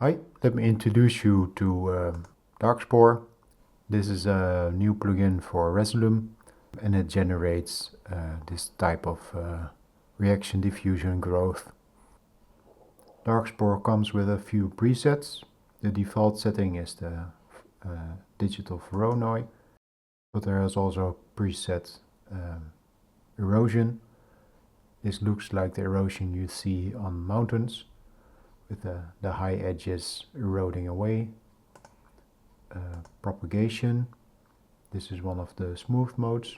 Hi, let me introduce you to Spore. This is a new plugin for Resolume and it generates this type of reaction diffusion growth. Spore comes with a few presets. The default setting is the digital Voronoi, but there is also a preset erosion. This looks like the erosion you see on mountains, with the high edges eroding away. Propagation, this is one of the smooth modes.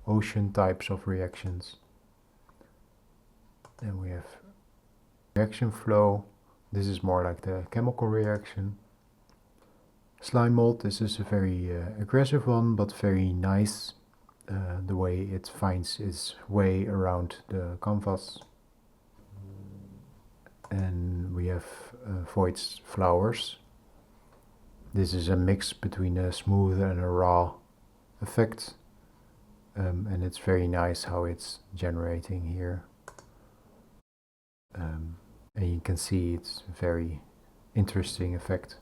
Ocean types of reactions. Then we have reaction flow, this is more like the chemical reaction. Slime mold, this is a very aggressive one, but very nice, the way it finds its way around the canvas. And we have voids flowers. This is a mix between a smooth and a raw effect, and it's very nice how it's generating here. And you can see it's a very interesting effect.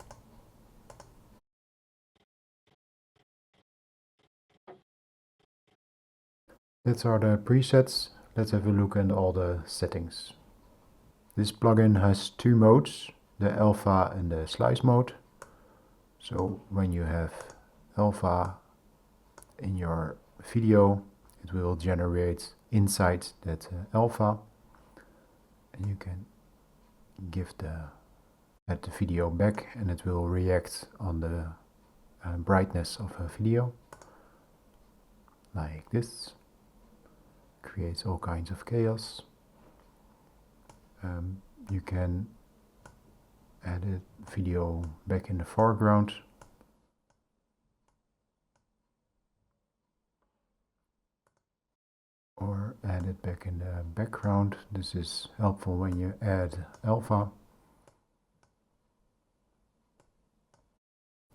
These are the presets. Let's have a look at all the settings. This plugin has two modes, the alpha and the slice mode. So when you have alpha in your video, it will generate inside that alpha, and you can give the video back and it will react on the brightness of a video, like this. Creates all kinds of chaos. You can add a video back in the foreground. Or add it back in the background. This is helpful when you add alpha.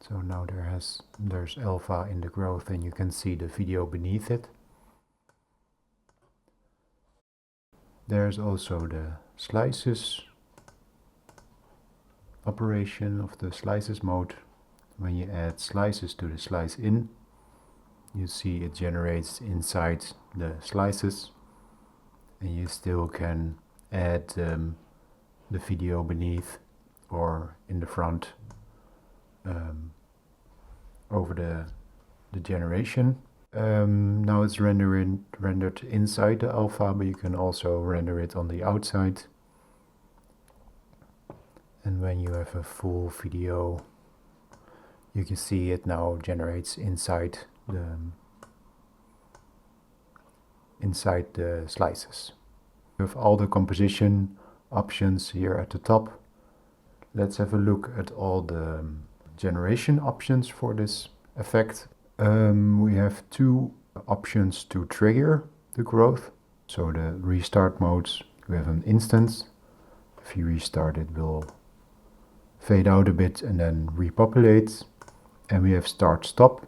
So now there's alpha in the growth and you can see the video beneath it. There's also the slices operation of the slices mode. When you add slices to the slice in, you see it generates inside the slices, and you still can add the video beneath or in the front over the generation. Now it's rendered inside the alpha, but you can also render it on the outside. And when you have a full video, you can see it now generates inside the slices. You have all the composition options here at the top. Let's have a look at all the generation options for this effect. We have two options to trigger the growth. So the restart modes, we have an instance. If you restart, it will fade out a bit and then repopulate. And we have start stop.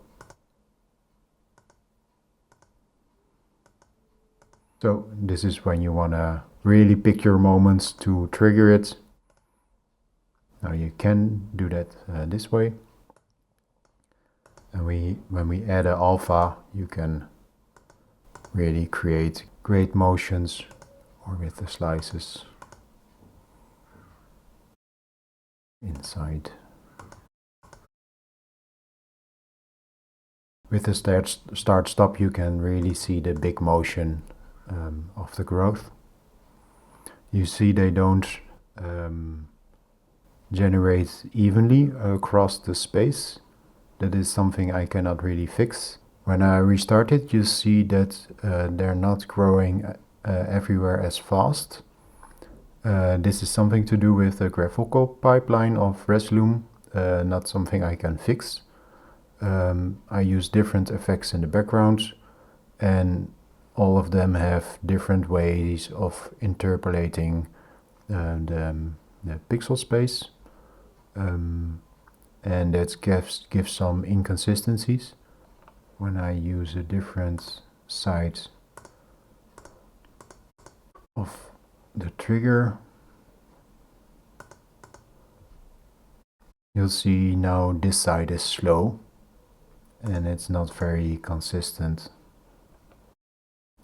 So this is when you want to really pick your moments to trigger it. Now you can do that this way. And when we add an alpha, you can really create great motions, or with the slices inside. With the start stop, you can really see the big motion of the growth. You see they don't generate evenly across the space. That is something I cannot really fix. When I restart it, you see that they're not growing everywhere as fast. This is something to do with the graphical pipeline of Resolume, not something I can fix. I use different effects in the background, and all of them have different ways of interpolating the pixel space. And that gives some inconsistencies. When I use a different side of the trigger, You'll see now this side is slow and it's not very consistent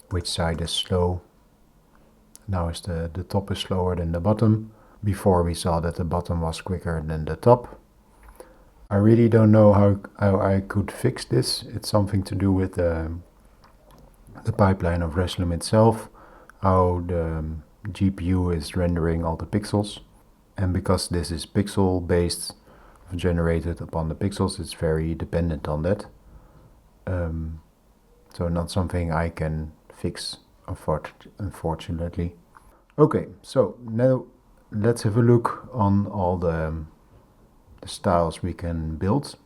which side is slow. Now is the top is slower than the bottom. Before we saw that the bottom was quicker than the top. I really don't know how I could fix this. It's something to do with the pipeline of Resolume itself, how the GPU is rendering all the pixels. And because this is pixel based, generated upon the pixels, it's very dependent on that. So not something I can fix, unfortunately. Okay, so now let's have a look on all the styles we can build.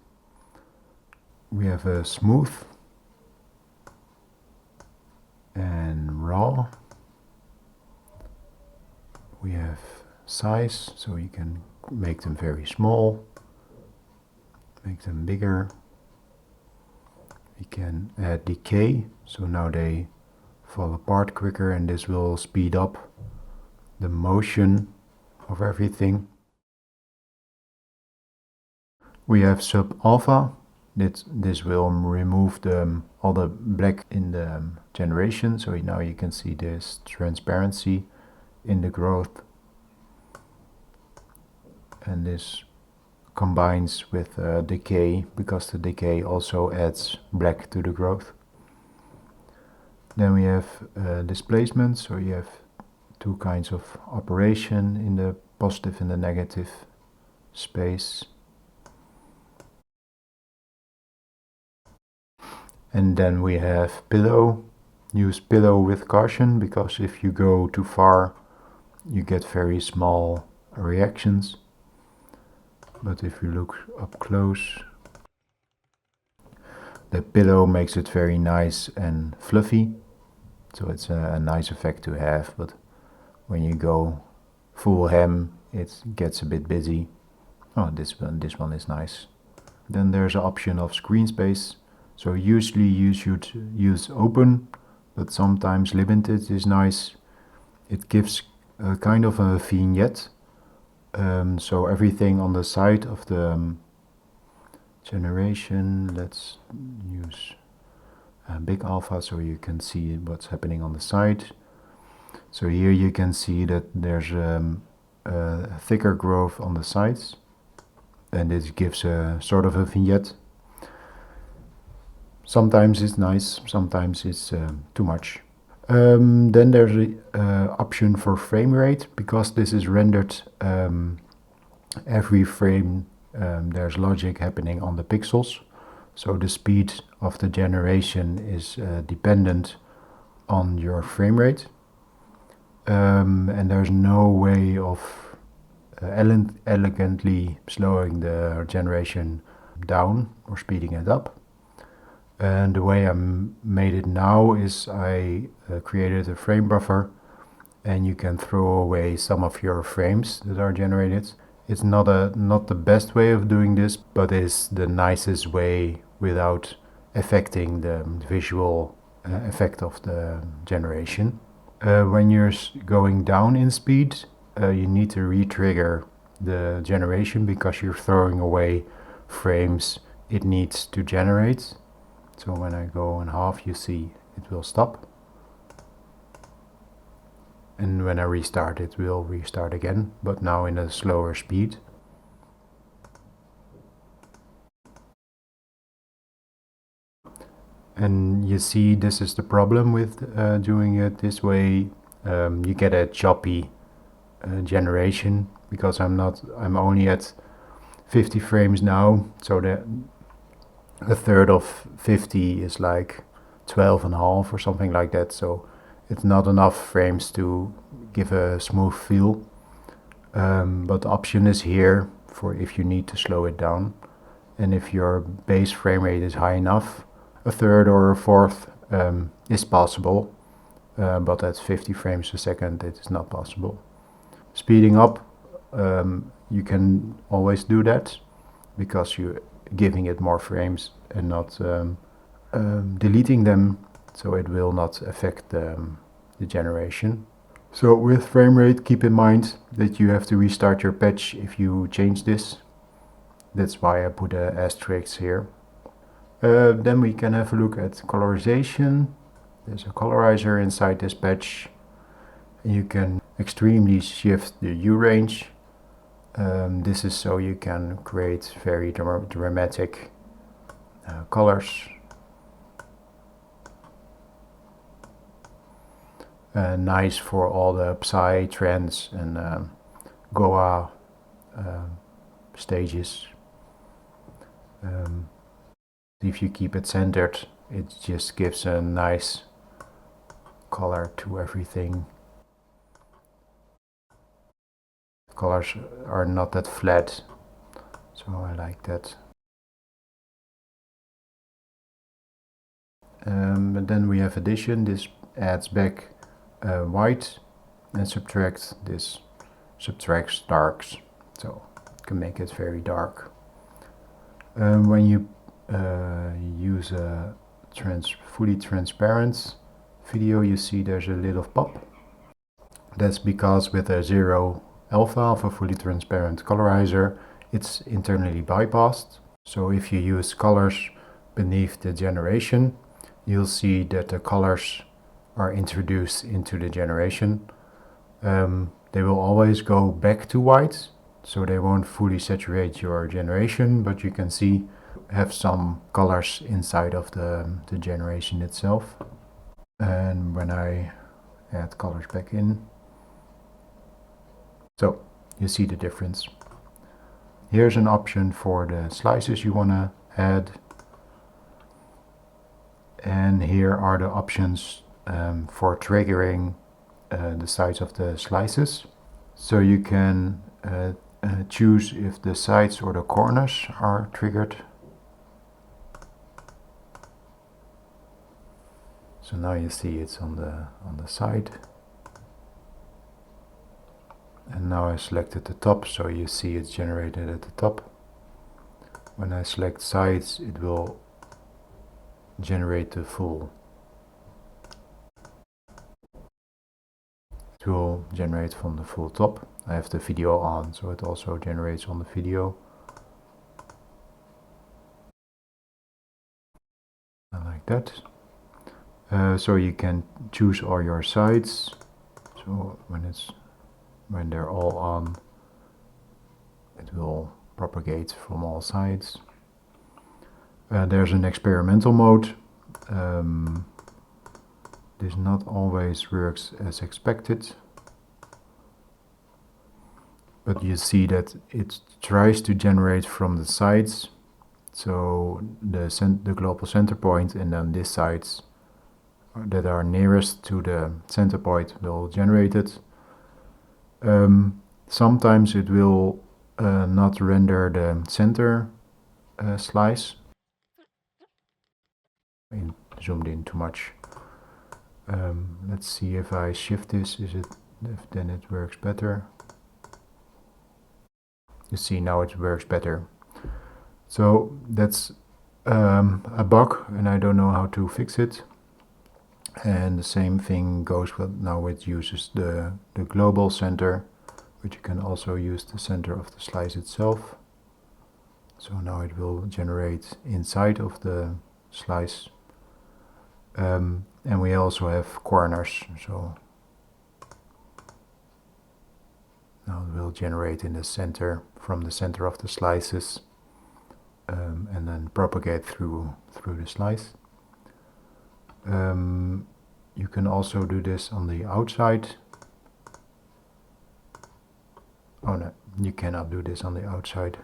We have a smooth and raw. We have size, so you can make them very small, make them bigger. We can add decay, so now they fall apart quicker, and this will speed up the motion of everything. We have sub-alpha. This will remove all the black in the generation, so now you can see this transparency in the growth. And this combines with decay, because the decay also adds black to the growth. Then we have displacement, so you have two kinds of operation in the positive and the negative space. And then we have pillow. Use pillow with caution, because if you go too far you get very small reactions. But if you look up close, the pillow makes it very nice and fluffy, so it's a nice effect to have. But when you go full ham, it gets a bit busy. Oh, this one is nice. Then there's an option of screen space. So usually you should use open, but sometimes limited is nice. It gives a kind of a vignette. So everything on the side of the generation, let's use big alpha so you can see what's happening on the side. So here you can see that there's a thicker growth on the sides, and this gives a sort of a vignette. Sometimes it's nice, sometimes it's too much. Then there's an option for frame rate, because this is rendered every frame. There's logic happening on the pixels, so the speed of the generation is dependent on your frame rate. And there's no way of elegantly slowing the generation down or speeding it up. And the way I made it now is I created a frame buffer, and you can throw away some of your frames that are generated. It's not the best way of doing this, but it's the nicest way without affecting the visual effect of the generation. When you're going down in speed, you need to re-trigger the generation, because you're throwing away frames it needs to generate. So when I go in half, you see it will stop. And when I restart, it will restart again, but now in a slower speed. And you see, this is the problem with doing it this way. You get a choppy generation, because I'm only at 50 frames now, so that a third of 50 is like 12 and a half or something like that, so it's not enough frames to give a smooth feel. But the option is here for if you need to slow it down, and if your base frame rate is high enough, a third or a fourth is possible, but at 50 frames a second it is not possible. Speeding up, you can always do that, because you're giving it more frames and not deleting them, so it will not affect the generation. So with frame rate, keep in mind that you have to restart your patch if you change this. That's why I put an asterisk here. Then we can have a look at colorization. There's a colorizer inside this patch. You can extremely shift the hue range. This is so you can create very dramatic colors. Nice for all the Psy trends and Goa stages. If you keep it centered, it just gives a nice color to everything. The colors are not that flat, so I like that. And then we have addition. This adds back white, and subtracts darks, so you can make it very dark. When you use a fully transparent video, you see there's a little pop. That's because with a 0 alpha of a fully transparent colorizer, it's internally bypassed. So if you use colors beneath the generation, you'll see that the colors are introduced into the generation. They will always go back to white, so they won't fully saturate your generation, but you can see have some colors inside of the generation itself. And when I add colors back in, so you see the difference. Here's an option for the slices you want to add. And here are the options for triggering the size of the slices. So you can choose if the sides or the corners are triggered. So now you see it's on the side. And now I selected the top, so you see it's generated at the top. When I select sides, it will generate the full. It will generate from the full top. I have the video on, so it also generates on the video. Like that. So you can choose all your sides. So when they're all on, it will propagate from all sides. There's an experimental mode. This not always works as expected, but you see that it tries to generate from the sides. So the global center point and then these sides that are nearest to the center point will generate it. Sometimes it will not render the center slice. I zoomed in too much. Let's see if I shift this, then it works better. You see now it works better. So that's a bug and I don't know how to fix it. And the same thing goes with now it uses the global center, but you can also use the center of the slice itself. So now it will generate inside of the slice. And we also have corners, so now it will generate in the center, from the center of the slices, and then propagate through the slice. You can also do this on the outside. Oh no, you cannot do this on the outside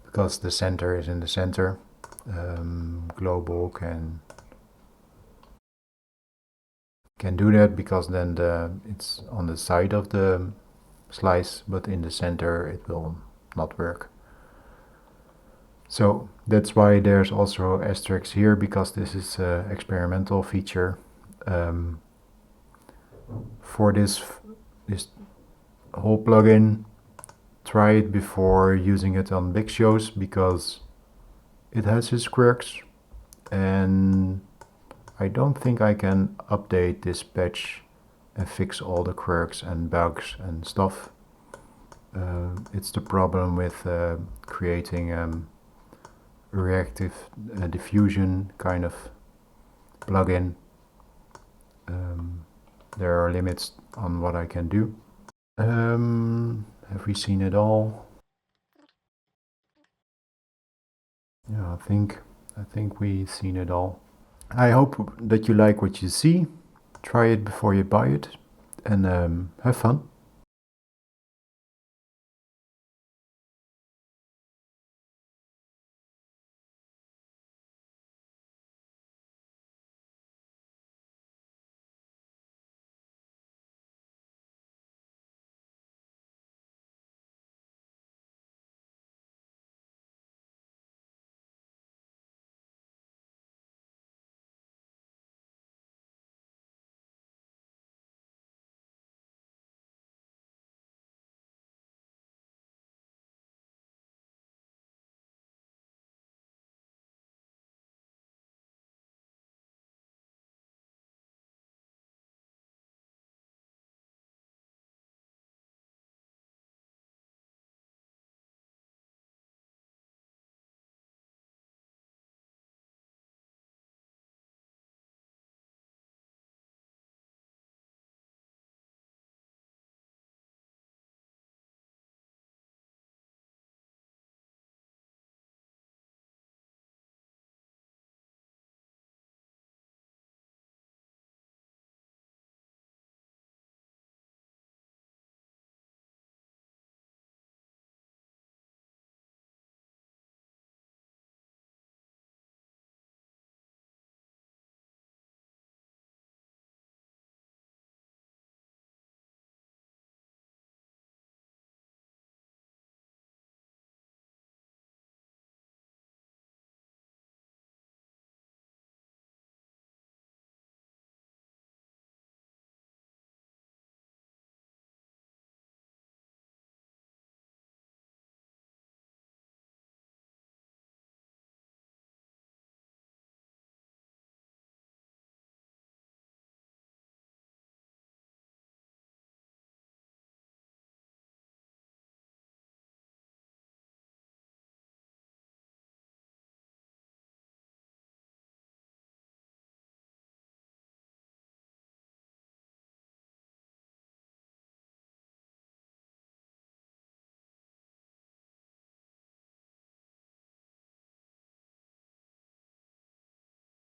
because the center is in the center. Global can do that because then it's on the side of the slice, but in the center it will not work. So that's why there's also asterisks here, because this is an experimental feature. For this whole plugin, try it before using it on big shows, because it has its quirks, and I don't think I can update this patch and fix all the quirks and bugs and stuff. It's the problem with creating reactive diffusion kind of plugin. There are limits on what I can do. Have we seen it all? Yeah, I think we've seen it all. I hope that you like what you see. Try it before you buy it, and have fun.